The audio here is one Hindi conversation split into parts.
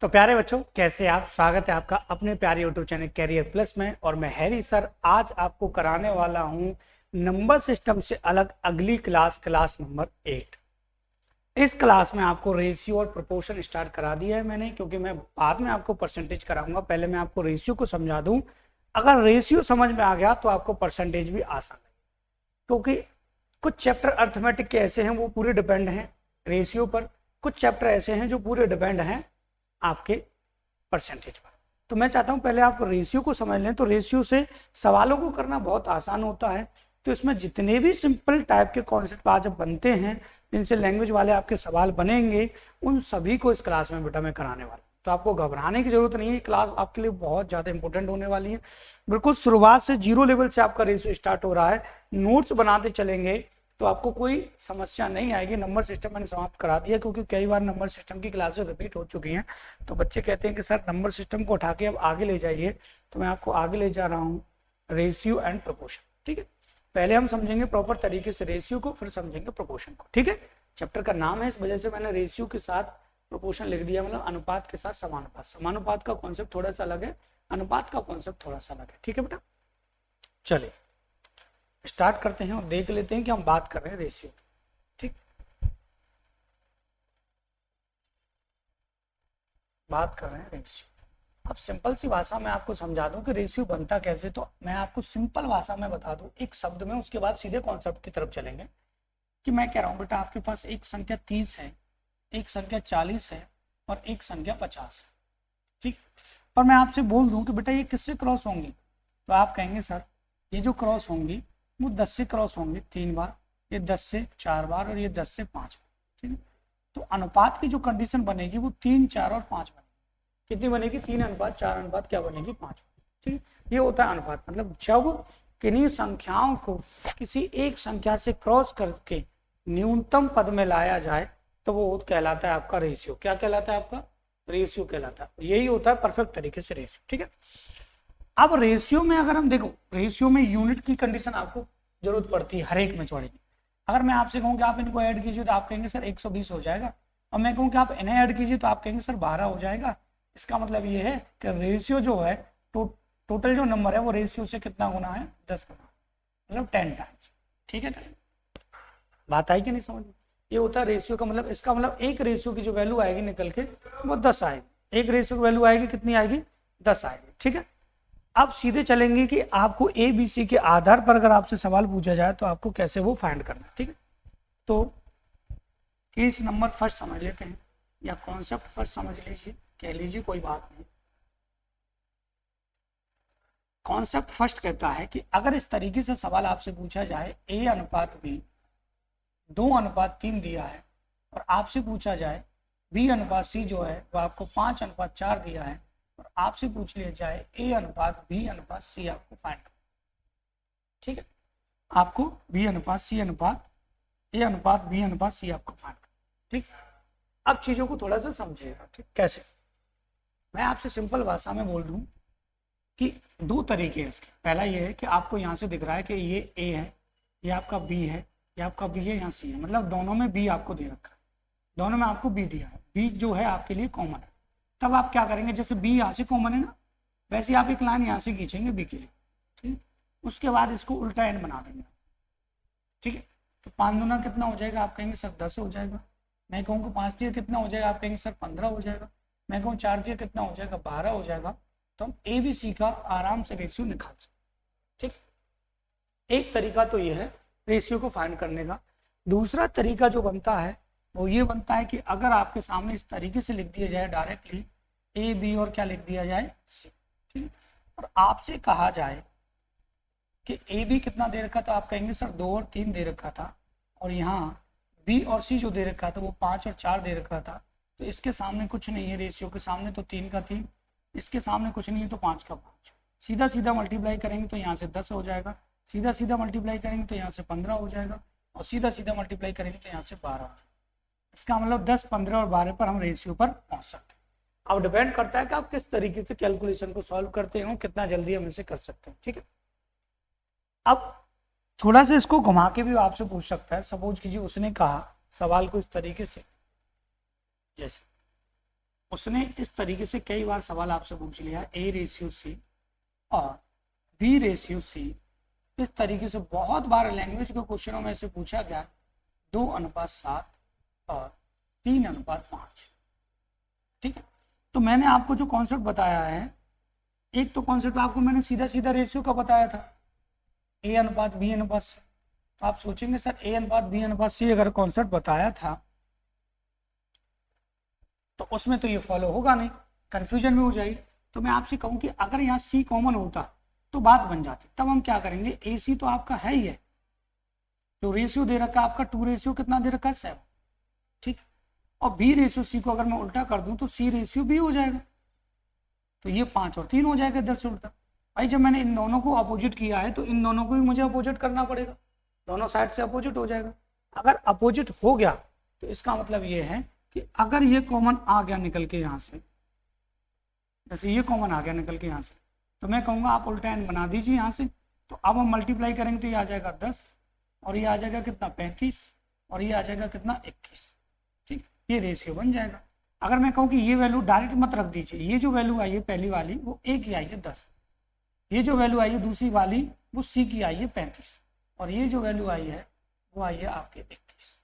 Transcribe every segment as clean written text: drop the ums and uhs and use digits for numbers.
तो प्यारे बच्चों, कैसे आप? स्वागत है आपका अपने प्यारे यूट्यूब चैनल कैरियर प्लस में। और मैं हैरी सर आज आपको कराने वाला हूं नंबर सिस्टम से अलग अगली क्लास नंबर 8। इस क्लास में आपको रेशियो और प्रोपोर्शन स्टार्ट करा दिया है मैंने, क्योंकि मैं बाद में आपको परसेंटेज कराऊंगा। पहले मैं आपको रेशियो को समझा दूं। अगर रेशियो समझ में आ गया तो आपको परसेंटेज भी आसान है, क्योंकि कुछ चैप्टर अर्थमेटिक के ऐसे हैं वो पूरे डिपेंड हैं रेशियो पर, कुछ चैप्टर ऐसे हैं जो पूरे डिपेंड हैं आपके परसेंटेज पर। तो मैं चाहता हूं पहले आप रेशियो को समझ लें। तो रेशियो से सवालों को करना बहुत आसान होता है। तो इसमें जितने भी सिंपल टाइप के कॉन्सेप्ट आज बनते हैं, जिनसे लैंग्वेज वाले आपके सवाल बनेंगे, उन सभी को इस क्लास में बेटा मैं कराने वाला हूं। तो आपको घबराने की जरूरत नहीं है, क्लास आपके लिए बहुत ज्यादा इंपॉर्टेंट होने वाली है। बिल्कुल शुरुआत से जीरो लेवल से आपका रेशियो स्टार्ट हो रहा है। नोट्स बनाते चलेंगे तो आपको कोई समस्या नहीं आएगी। नंबर सिस्टम मैंने समाप्त करा दिया, क्योंकि कई बार नंबर सिस्टम की क्लासेस रिपीट हो चुकी हैं। तो बच्चे कहते हैं कि सर नंबर सिस्टम को उठा के अब आगे ले जाइए। तो मैं आपको आगे ले जा रहा हूँ रेशियो एंड प्रोपोर्शन। ठीक है, पहले हम समझेंगे प्रॉपर तरीके से रेशियो को, फिर समझेंगे प्रोपोर्शन को। ठीक है, चैप्टर का नाम है, इस वजह से मैंने रेशियो के साथ प्रोपोर्शन लिख दिया, मतलब अनुपात के साथ समानुपात। समानुपात का कॉन्सेप्ट थोड़ा सा अलग है, अनुपात का कॉन्सेप्ट थोड़ा सा अलग है। ठीक है बेटा, चलिए स्टार्ट करते हैं और देख लेते हैं कि हम बात कर रहे हैं रेशियो। ठीक, बात कर रहे हैं रेशियो। अब सिंपल सी भाषा में आपको समझा दूं कि रेशियो बनता कैसे। तो मैं आपको सिंपल भाषा में बता दूं एक शब्द में, उसके बाद सीधे कॉन्सेप्ट की तरफ चलेंगे। कि मैं कह रहा हूं बेटा आपके पास एक संख्या 30 है, एक संख्या 40 है और एक संख्या 50 है। ठीक, और मैं आपसे बोल दूं कि बेटा ये किससे क्रॉस होंगी, तो आप कहेंगे सर ये जो क्रॉस होंगी वो 10 से क्रॉस होंगी 3 बार, ये 10 से 4 बार और ये 10 से 5 बार। ठीक है, तो अनुपात की जो कंडीशन बनेगी वो 3, 4 और 5 बनेगी। कितनी बनेगी? 3 अनुपात 4 अनुपात क्या बनेगी? 5। ठीक, ये होता है अनुपात। मतलब जब किन्हीं संख्याओं को किसी एक संख्या से क्रॉस करके न्यूनतम पद में लाया जाए तो वो कहलाता है आपका रेशियो। क्या कहलाता है? आपका रेशियो कहलाता है। यही होता है परफेक्ट तरीके से रेशियो। ठीक है, अब रेशियो में अगर हम देखो, रेशियो में यूनिट की कंडीशन आपको जरूरत पड़ती है हर एक में पड़ेगी। अगर मैं आपसे कहूँ कि आप इनको ऐड कीजिए तो आप कहेंगे सर 120 हो जाएगा, और मैं कहूँ कि आप इन्हें ऐड कीजिए तो आप कहेंगे सर 12 हो जाएगा। इसका मतलब ये है कि रेशियो जो है टोटल जो नंबर है वो रेशियो से कितना गुना है? 10 गुना, मतलब 10 टाइम्स। ठीक है, बात आई कि नहीं समझ में? ये होता है रेशियो का मतलब। इसका मतलब एक रेशियो की जो वैल्यू आएगी निकल के वो 10 आएगी। एक रेशियो की वैल्यू आएगी कितनी आएगी? 10 आएगी। ठीक है, अब सीधे चलेंगे कि आपको ए बी सी के आधार पर अगर आपसे सवाल पूछा जाए तो आपको कैसे वो फाइंड करना है। ठीक है, तो केस नंबर फर्स्ट समझ लेते हैं, या कॉन्सेप्ट फर्स्ट समझ लीजिए, कह लीजिए, कोई बात नहीं। कॉन्सेप्ट फर्स्ट कहता है कि अगर इस तरीके से सवाल आपसे पूछा जाए ए अनुपात बी 2:3 दिया है, और आपसे पूछा जाए बी अनुपात सी जो है वो आपको 5:4 दिया है, और आपसे पूछ लिया जाए ए अनुपात बी अनुपात सी आपको फाइंड करना। ठीक है, आपको बी अनुपात सी अनुपात ए अनुपात बी अनुपात सी आपको फाइंड करना। ठीक, अब चीजों को थोड़ा सा समझिएगा। ठीक, कैसे? मैं आपसे सिंपल भाषा में बोल दूं कि दो तरीके हैं इसके। पहला ये है कि आपको यहाँ से दिख रहा है कि ये ए है, ये आपका बी है, ये आपका बी है, यहाँ सी है, मतलब दोनों में बी आपको दे रखा है, दोनों में आपको बी दिया है। बी जो है आपके लिए कॉमन है। तब आप क्या करेंगे? जैसे बी यहाँ से कॉमन है ना, वैसे आप एक लाइन यहाँ से खींचेंगे बी के लिए। ठीक, उसके बाद इसको उल्टा एंड बना देंगे। ठीक है, तो 5 दूना कितना हो जाएगा? आप कहेंगे सर 10 हो जाएगा। मैं कहूँ कि 5 दिया कितना हो जाएगा? आप कहेंगे सर 15 हो जाएगा। मैं कहूँ 4 दिया कितना हो जाएगा? 12 हो जाएगा। तो हम ए बी सी का आराम से रेशियो निकाल सकते। ठीक, एक तरीका तो ये है रेशियो को फाइंड करने का। दूसरा तरीका जो बनता है वो ये बनता है कि अगर आपके सामने इस तरीके से लिख दिया जाए डायरेक्टली ए बी और क्या लिख दिया जाए? सी। ठीक, और आपसे कहा जाए कि ए बी कितना दे रखा था? आप कहेंगे सर 2 और 3 दे रखा था, और यहाँ बी और सी जो दे रखा था वो 5 और 4 दे रखा था। तो इसके सामने कुछ नहीं है, रेशियो के सामने तो 3 का 3, इसके सामने कुछ नहीं है तो 5 का 5। सीधा सीधा मल्टीप्लाई करेंगे तो यहाँ से 10 हो जाएगा, सीधा सीधा मल्टीप्लाई करेंगे तो यहाँ से 15 हो जाएगा, और सीधा सीधा मल्टीप्लाई करेंगे तो यहाँ से 12 हो जाएगा। इसका मतलब 10, 15 और 12 पर हम रेशियो पर पहुंच सकते हैं। अब डिपेंड करता है कि आप किस तरीके से कैलकुलेशन को सॉल्व करते हो, कितना जल्दी हम इसे कर सकते हैं। ठीक है, अब थोड़ा सा इसको घुमा के भी आपसे पूछ सकता है। सपोज कीजिए उसने कहा सवाल को इस तरीके से, जैसे उसने इस तरीके से कई बार सवाल आपसे पूछ लिया, A/C और B/C। इस तरीके से बहुत बार लैंग्वेज के क्वेश्चनों में से पूछा गया 2:7 और 3:5। ठीक है, तो मैंने आपको जो कॉन्सेप्ट बताया है, एक तो कॉन्सेप्ट आपको मैंने सीधा सीधा रेशियो का बताया था, A/B/C। तो आप सोचेंगे सर A/B/C अगर कॉन्सेप्ट बताया था तो उसमें तो ये फॉलो होगा नहीं, कंफ्यूजन में हो जाएगी। तो मैं आपसे कहूँ कि अगर यहाँ C कॉमन होता तो बात बन जाती। तब हम क्या करेंगे, AC तो आपका है ही है, जो रेशियो दे रखा है आपका 2 कितना दे रखा है 7। ठीक, और B/C को अगर मैं उल्टा कर दूं तो C/B हो जाएगा, तो ये 5 और 3 हो जाएगा इधर से उल्टा। भाई जब मैंने इन दोनों को अपोजिट किया है तो इन दोनों को भी मुझे अपोजिट करना पड़ेगा, दोनों साइड से अपोजिट हो जाएगा। अगर अपोजिट हो गया तो इसका मतलब ये है कि अगर ये कॉमन आ गया निकल के यहाँ से, जैसे ये कॉमन आ गया निकल के यहाँ से, तो मैं कहूँगा आप उल्टा एन बना दीजिए यहाँ से। तो अब हम मल्टीप्लाई करेंगे तो ये आ जाएगा 10 और ये आ जाएगा कितना 35 और ये आ जाएगा कितना 21। ठीक, ये रेशियो बन जाएगा। अगर मैं कहूँ कि ये वैल्यू डायरेक्ट मत रख दीजिए, ये जो वैल्यू आई है पहली वाली वो ए की आई है 10, ये जो वैल्यू आई है दूसरी वाली वो सी की आई है 35 और ये जो वैल्यू आई है वो आई है आपके 21।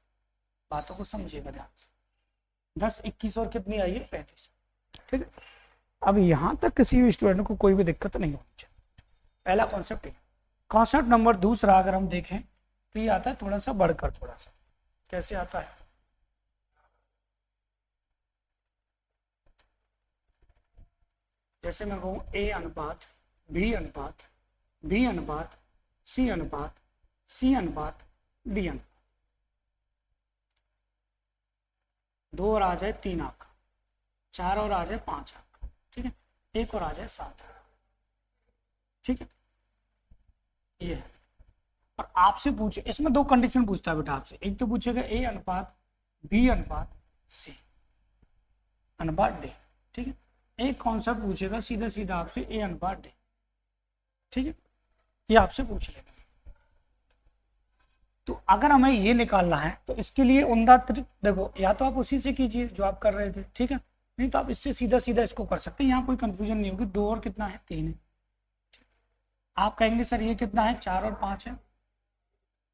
बातों को समझिएगा ध्यान से, 10, 21 और कितनी आई है 35। ठीक है, अब यहाँ तक किसी भी स्टूडेंट को कोई भी दिक्कत नहीं होनी चाहिए। पहला कॉन्सेप्ट है। कॉन्सेप्ट नंबर दूसरा अगर हम देखें तो ये आता है थोड़ा सा बढ़कर, थोड़ा सा कैसे आता है, जैसे मैं कहूँ A/B/C/C/D। 2 और आ जाए 3 अंक, 4 और आ जाए 5 अंक, ठीक है, 1 और आ जाए 7। ठीक है, ये है। और आपसे पूछे, इसमें 2 कंडीशन पूछता है बेटा आपसे, एक तो पूछेगा A/B/C/D। ठीक है, एक कॉन्सेप्ट पूछेगा सीधा सीधा आपसे A/D। ठीक है, ये आपसे पूछ लेगा। तो अगर हमें ये निकालना है तो इसके लिए उम्दा देखो, या तो आप उसी से कीजिए जो आप कर रहे थे, ठीक है, नहीं तो आप इससे सीधा सीधा इसको कर सकते हैं, यहाँ कोई कंफ्यूजन नहीं होगी। 2 और कितना है 3 है, आप कहेंगे सर ये कितना है 4 और 5 है,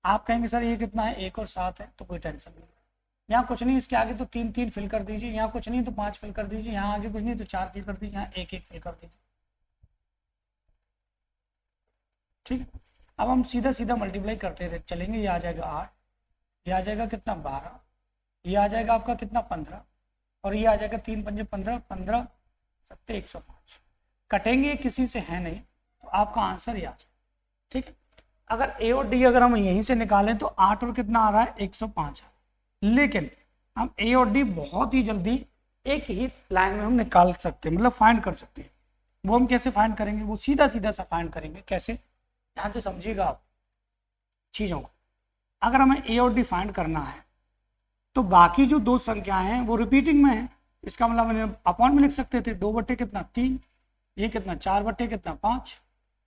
आप कहेंगे सर ये कितना है 1 और 7 है, तो कोई टेंशन नहीं। यहाँ कुछ नहीं, इसके आगे तो 3 3 फिल कर दीजिए, यहाँ कुछ नहीं तो 5 फिल कर दीजिए, यहाँ आगे कुछ नहीं तो 4 फिल कर दीजिए, यहाँ 1 1 फिल कर दीजिए। ठीक है, अब हम सीधा सीधा मल्टीप्लाई करते रहे चलेंगे। ये आ जाएगा 8, ये आ जाएगा कितना 12, ये आ जाएगा आपका कितना 15 और ये आ जाएगा 3 पंजे 15, 15 7 105। कटेंगे किसी से है नहीं, तो आपका आंसर ये आ जाए। ठीक है, अगर ए और डी अगर हम यहीं से निकालें तो 8 और कितना आ रहा है 105 है, लेकिन हम ए और डी बहुत ही जल्दी एक ही लाइन में हम निकाल सकते हैं, मतलब फाइंड कर सकते हैं। वो हम कैसे फाइंड करेंगे, वो सीधा सीधा सा फाइंड करेंगे। कैसे, ध्यान से समझिएगा आप चीज़ों को। अगर हमें ए और डी फाइंड करना है तो बाकी जो 2 संख्याएं हैं वो रिपीटिंग में है, इसका मतलब मैंने अपॉन में लिख सकते थे 2 बट्टे कितना 3, ये कितना 4 बट्टे कितना 5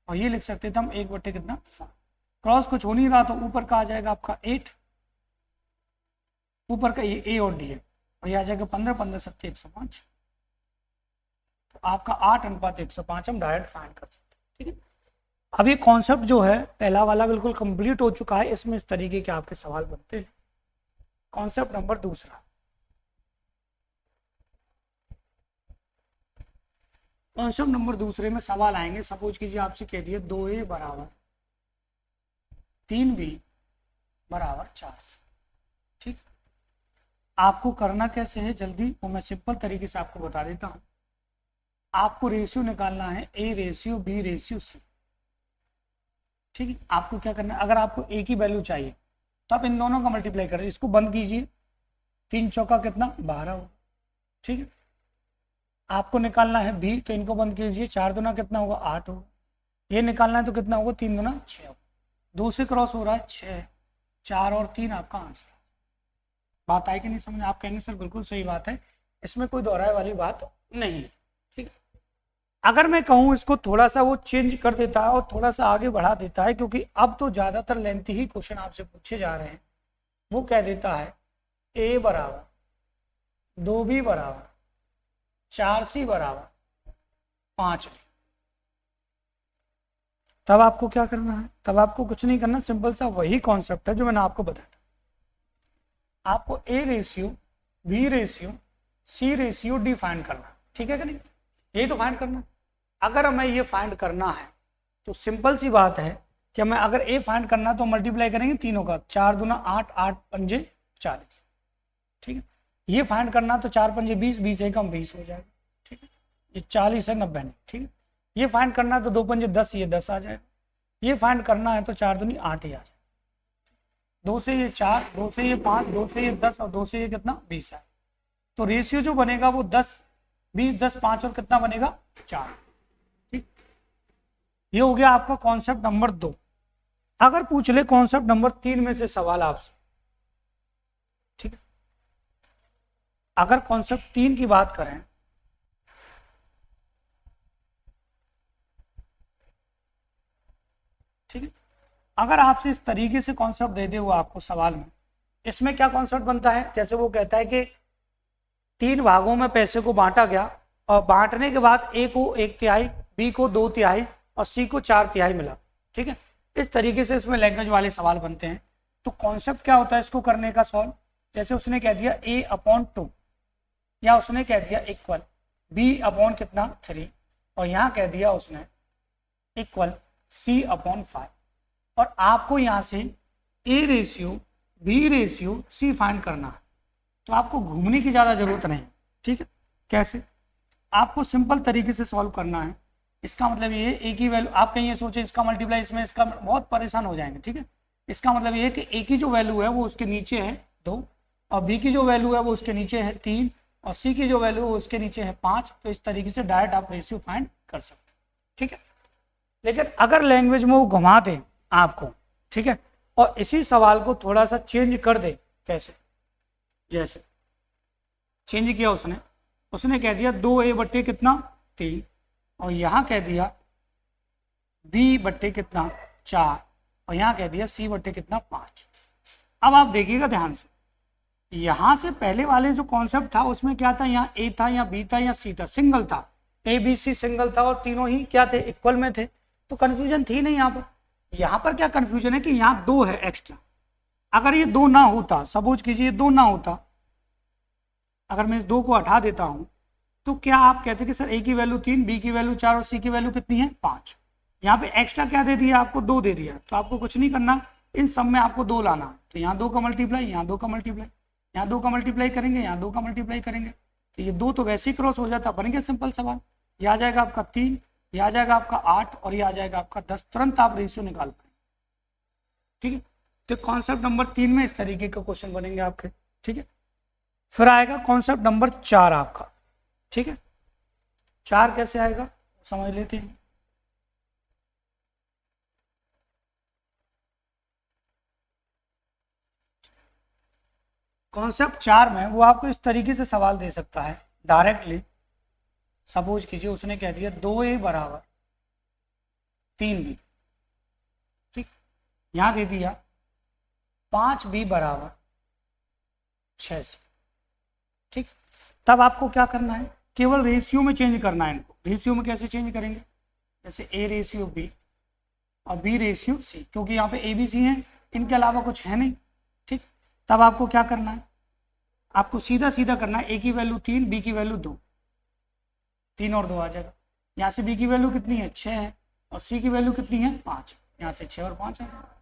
और ये लिख सकते थे हम 1 बट्टे कितना 7। क्रॉस कुछ हो नहीं रहा तो ऊपर का आ जाएगा आपका 8, ऊपर का ये ए और डी है, और ये आ जाएगा 15 15 7 105। तो आपका 8:105 हम डायरेक्ट फाइंड कर सकते हैं। ठीक है, अब ये कॉन्सेप्ट जो है पहला वाला बिल्कुल कंप्लीट हो चुका है, इसमें इस तरीके के आपके सवाल बनते हैं। कॉन्सेप्ट नंबर दूसरा, कॉन्सेप्ट नंबर दूसरे में सवाल आएंगे। सपोज कीजिए आपसे कह दिए 2A बराबर 3B बराबर 4। ठीक, आपको करना कैसे है जल्दी, वो मैं सिंपल तरीके से आपको बता देता हूं। आपको रेशियो निकालना है A/B/C। ठीक है, आपको क्या करना है, अगर आपको ए की वैल्यू चाहिए तो आप इन दोनों का मल्टीप्लाई करें, इसको बंद कीजिए, 3 चौका कितना 12 हो। ठीक है, आपको निकालना है बी, तो इनको बंद कीजिए, 4 दूना कितना होगा 8 होगा। ये निकालना है तो कितना होगा 3 दूना 6 होगा। 2 से क्रॉस हो रहा है 6, 4 और 3 आपका आंसर। बात आई कि नहीं समझ, आप कहेंगे सर बिल्कुल सही बात है, इसमें कोई दोहराए वाली बात नहीं है। ठीक है, अगर मैं कहूँ इसको थोड़ा सा वो चेंज कर देता है और थोड़ा सा आगे बढ़ा देता है, क्योंकि अब तो ज़्यादातर लेंथी ही क्वेश्चन आपसे पूछे जा रहे हैं। वो कह देता है A बराबर 2B बराबर 4c बराबर 5। तब आपको क्या करना है, तब आपको कुछ नहीं करना, सिंपल सा वही कॉन्सेप्ट है जो मैंने आपको बताया। आपको A ratio, B ratio, C ratio D find करना, ठीक है कि नहीं, यही तो फाइंड करना। अगर हमें ये फाइंड करना है तो सिंपल सी बात है कि हमें अगर ए फाइंड करना तो मल्टीप्लाई करेंगे तीनों का, 4 दूना 8, 8 पंजे 40, ठीक है। ये फाइंड करना तो 4 पंजे 20, 20 एकम 20 हो जाएगा, ठीक है। ये 40 है, 90 नहीं, ठीक है। ये फाइंड करना है तो 2 पंजे 10, ये 10 आ जाएगा। ये फाइंड करना है तो 4 दूनी 8 ही आ जाएगा। 2 से ये 4, 2 से ये 5, 2 से ये 10 और 2 से ये कितना 20 है। तो रेशियो जो बनेगा वो 10, 20, 10, 5 और कितना बनेगा 4, ठीक। ये हो गया आपका कॉन्सेप्ट नंबर 2। अगर पूछ ले कॉन्सेप्ट नंबर 3 में से सवाल आपसे, ठीक है, अगर कॉन्सेप्ट 3 की बात करें, ठीक है, अगर आपसे इस तरीके से कॉन्सेप्ट दे दे हुआ आपको सवाल में, इसमें क्या कॉन्सेप्ट बनता है, जैसे वो कहता है कि 3 भागों में पैसे को बांटा गया और बांटने के बाद ए को 1/3, बी को 2/3 और सी को 4/3 मिला, ठीक है। इस तरीके से इसमें लैंग्वेज वाले सवाल बनते हैं। तो कॉन्सेप्ट क्या होता है इसको करने का सॉल्व, जैसे उसने कह दिया a/2 या उसने कह दिया इक्वल b/ कितना 3 और यहाँ कह दिया उसने इक्वल c/5 और आपको यहाँ से a ratio, b ratio, c find करना है। तो आपको घूमने की ज़्यादा जरूरत नहीं, ठीक है। कैसे, आपको सिंपल तरीके से सॉल्व करना है। इसका मतलब ये ए की वैल्यू, आप कहीं ये सोचे इसका मल्टीप्लाई इसमें, इसका बहुत परेशान हो जाएंगे, ठीक है। इसका मतलब ये कि ए की जो वैल्यू है वो उसके नीचे है 2 और बी की जो वैल्यू है वो उसके नीचे है 3 और सी की जो वैल्यू है वो उसके नीचे है 5। तो इस तरीके से डायरेक्ट आप रेशियो फाइंड कर सकते हैं, ठीक है। लेकिन अगर लैंग्वेज में वो घुमा दे आपको, ठीक है, और इसी सवाल को थोड़ा सा चेंज कर दे, कैसे, जैसे चेंज किया उसने कह दिया 2a बट्टे कितना 3 और यहाँ कह दिया b बट्टे कितना 4 और यहाँ कह दिया c बट्टे कितना 5। अब आप देखिएगा ध्यान से, यहाँ से पहले वाले जो कॉन्सेप्ट था उसमें क्या था, यहाँ a था या b था या c था, सिंगल था, a b c सिंगल था और तीनों ही क्या थे, इक्वल में थे, तो कंफ्यूजन थी नहीं। यहाँ पर क्या कंफ्यूजन है कि यहाँ 2 है एक्स्ट्रा। अगर ये 2 ना होता, सपोज कीजिए 2 ना होता, अगर मैं इस 2 को हटा देता हूं तो क्या आप कहते कि सर a की वैल्यू 3, b की वैल्यू 4 और c की वैल्यू कितनी है 5। यहाँ पे एक्स्ट्रा क्या दे दिया आपको, 2 दे दिया। तो आपको कुछ नहीं करना, इन सब में आपको 2 लाना। तो यहाँ 2 का मल्टीप्लाई, यहाँ 2 का मल्टीप्लाई, यहाँ 2 का मल्टीप्लाई करेंगे, यहाँ 2 का मल्टीप्लाई करेंगे, तो ये 2 तो वैसे ही क्रॉस हो जाता, बन गया सिंपल सवाल। ये आ जाएगा आपका 3, ये आ जाएगा आपका 8 और ये आ जाएगा आपका 10। तुरंत आप रेशियो निकाल पाएंगे, ठीक है। तो कॉन्सेप्ट नंबर 3 में इस तरीके के क्वेश्चन बनेंगे आपके, ठीक है। फिर आएगा कॉन्सेप्ट नंबर 4 आपका, ठीक है। 4 कैसे आएगा समझ लेते हैं। कॉन्सेप्ट 4 में वो आपको इस तरीके से सवाल दे सकता है डायरेक्टली। सपोज कीजिए उसने कह दिया 2a बराबर 3b, ठीक। यहां दे दिया 5b बराबर 6c, ठीक। तब आपको क्या करना है, केवल रेशियो में चेंज करना है इनको। रेशियो में कैसे चेंज करेंगे, जैसे a रेशियो b और b रेशियो c, क्योंकि यहाँ पे a b c है, इनके अलावा कुछ है नहीं, ठीक। तब आपको क्या करना है, आपको सीधा सीधा करना है, a की वैल्यू 3, b की वैल्यू 2, 3 और 2 आ जाएगा। यहाँ से b की वैल्यू कितनी है 6 है और c की वैल्यू कितनी है 5, यहाँ से 6 और 5 आ जाएगा।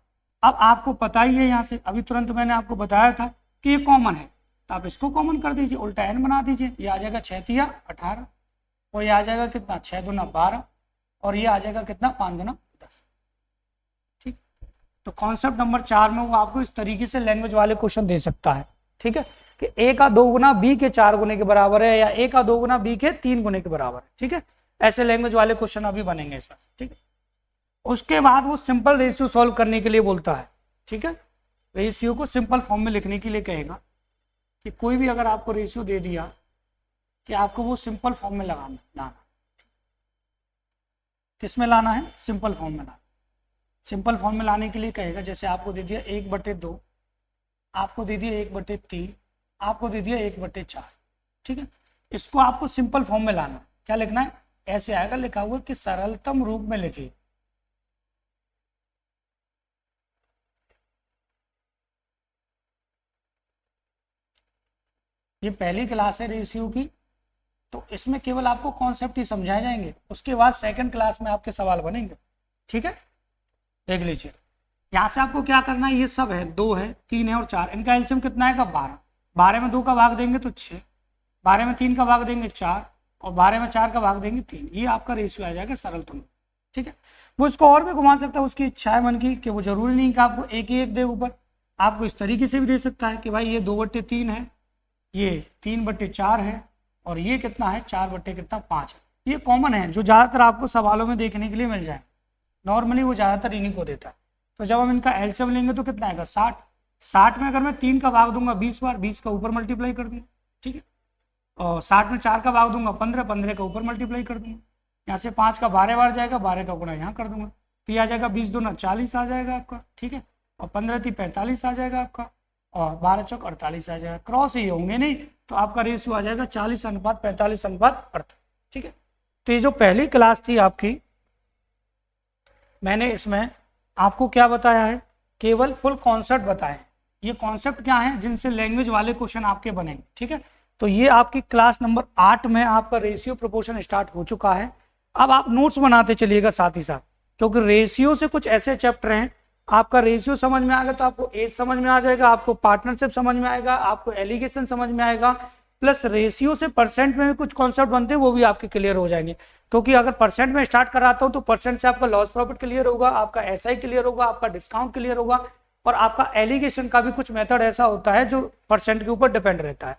अब आपको पता ही है, यहाँ से अभी तुरंत मैंने आपको बताया था कि ये कॉमन है, तो आप इसको कॉमन कर दीजिए, उल्टा n बना दीजिए। ये आ जाएगा 6 तिया 18 और ये आ जाएगा कितना 6 दूना 12 और ये आ जाएगा कितना 5 दूना 10, ठीक। तो कॉन्सेप्ट नंबर 4 में वो आपको इस तरीके से लैंग्वेज वाले क्वेश्चन दे सकता है, ठीक है, कि a का 2 गुना b के 4 गुने के बराबर है या a का 2 गुना b के 3 गुने के बराबर है, ठीक है। ऐसे लैंग्वेज वाले क्वेश्चन अभी बनेंगे इसमें, ठीक है। उसके बाद वो सिंपल रेशियो सॉल्व करने के लिए बोलता है, ठीक है। रेशियो को सिंपल फॉर्म में लिखने के लिए कहेगा कि कोई भी अगर आपको रेशियो दे दिया कि आपको वो सिंपल फॉर्म में लाना, किस में लाना है, सिंपल फॉर्म में लाना। सिंपल फॉर्म में लाने के लिए कहेगा, जैसे आपको दे दिया 1/2, आपको दे दिया 1/3, आपको दे दिया 1/4, ठीक है। इसको आपको सिंपल फॉर्म में लाना है। क्या लिखना है? ऐसे आएगा, लिखा हुआ कि सरलतम रूप में लिखिए। ये पहली क्लास है रेशियो की, तो इसमें केवल आपको कॉन्सेप्ट ही समझाए जाएंगे, उसके बाद सेकंड क्लास में आपके सवाल बनेंगे। ठीक है, देख लीजिए। यहाँ से आपको क्या करना है, ये सब है, 2 है, 3 है और 4, इनका एलसीएम कितना आएगा? 12। 12 में 2 का भाग देंगे तो 6, 12 में 3 का भाग देंगे 4, और 12 में 4 का भाग देंगे 3। ये आपका रेशियो आ जाएगा सरलतम। ठीक है, वो इसको और भी घुमा सकता है, उसकी इच्छा है मन की, कि वो जरूरी नहीं कि आपको एक ही एक दे ऊपर, आपको इस तरीके से भी दे सकता है कि भाई ये 2/3 है, ये 3/4 है, और ये कितना है? 4/5 है। ये कॉमन है, जो ज़्यादातर आपको सवालों में देखने के लिए मिल जाए। नॉर्मली वो ज़्यादातर इन्हीं को देता है। तो जब हम इनका एलसीएम लेंगे तो कितना आएगा? 60। 60 में अगर मैं 3 का भाग दूंगा 20 बार, 20 का ऊपर मल्टीप्लाई कर दूंगा। ठीक है, और 60 में 4 का भाग दूंगा 15, 15 का ऊपर मल्टीप्लाई कर दूंगा। यहाँ से 5 का 12 बार जाएगा, 12 का गुणा यहाँ कर दूंगा, तो ये आ जाएगा 20 दूना 40 आ जाएगा आपका। ठीक है, और 15 × 45 आ जाएगा आपका, और 12 चौक 48 आ जाएगा। क्रॉस ही होंगे नहीं, तो आपका रेशियो आ जाएगा 40:45:48। ठीक है, तो ये जो पहली क्लास थी आपकी, मैंने इसमें आपको क्या बताया है? केवल फुल कॉन्सेप्ट बताए। ये कॉन्सेप्ट क्या है? जिनसे लैंग्वेज वाले क्वेश्चन आपके बनेंगे। ठीक है, तो ये आपकी क्लास नंबर 8 में आपका रेशियो प्रोपोर्शन स्टार्ट हो चुका है। अब आप नोट्स बनाते चलिएगा साथ ही साथ, क्योंकि रेशियो से कुछ ऐसे चैप्टर हैं, आपका रेशियो समझ में आएगा तो आपको एज समझ में आ जाएगा, आपको पार्टनरशिप समझ में आएगा, आपको एलिगेशन समझ में आएगा, प्लस रेशियो से परसेंट में भी कुछ कॉन्सेप्ट बनते हैं, वो भी आपके क्लियर हो जाएंगे। क्योंकि अगर परसेंट में स्टार्ट कराता हूँ तो परसेंट से आपका लॉस प्रॉफिट क्लियर होगा, आपका एसआई क्लियर होगा, आपका डिस्काउंट क्लियर होगा, और आपका एलिगेशन का भी कुछ मेथड ऐसा होता है जो परसेंट के ऊपर डिपेंड रहता है।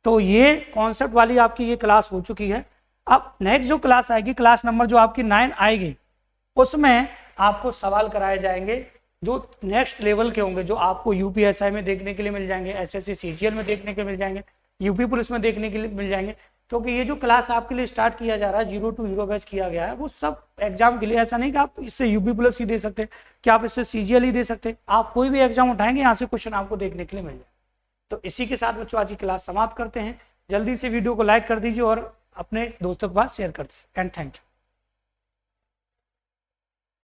तो ये कॉन्सेप्ट वाली आपकी ये क्लास हो चुकी है। अब नेक्स्ट जो क्लास आएगी, क्लास नंबर जो आपकी 9 आएगी, उसमें आपको सवाल कराए जाएंगे जो नेक्स्ट लेवल के होंगे, जो आपको यूपीएसआई में देखने के लिए मिल जाएंगे, एसएससी सीजीएल में देखने के मिल जाएंगे, यूपी पुलिस में देखने के लिए मिल जाएंगे। क्योंकि ये जो क्लास आपके लिए स्टार्ट किया जा रहा है, 0 to हीरो बैच किया गया है, वो सब एग्जाम के लिए, ऐसा नहीं कि आप इससे यूपी पुलिस ही दे सकते, कि आप इससे सीजीएल ही दे सकते, आप कोई भी एग्जाम उठाएंगे यहाँ से क्वेश्चन आपको देखने के लिए मिल जाए। तो इसी के साथ बच्चों आज की क्लास समाप्त करते हैं। जल्दी से वीडियो को लाइक कर दीजिए और अपने दोस्तों के पास शेयर कर दीजिए। And thank you.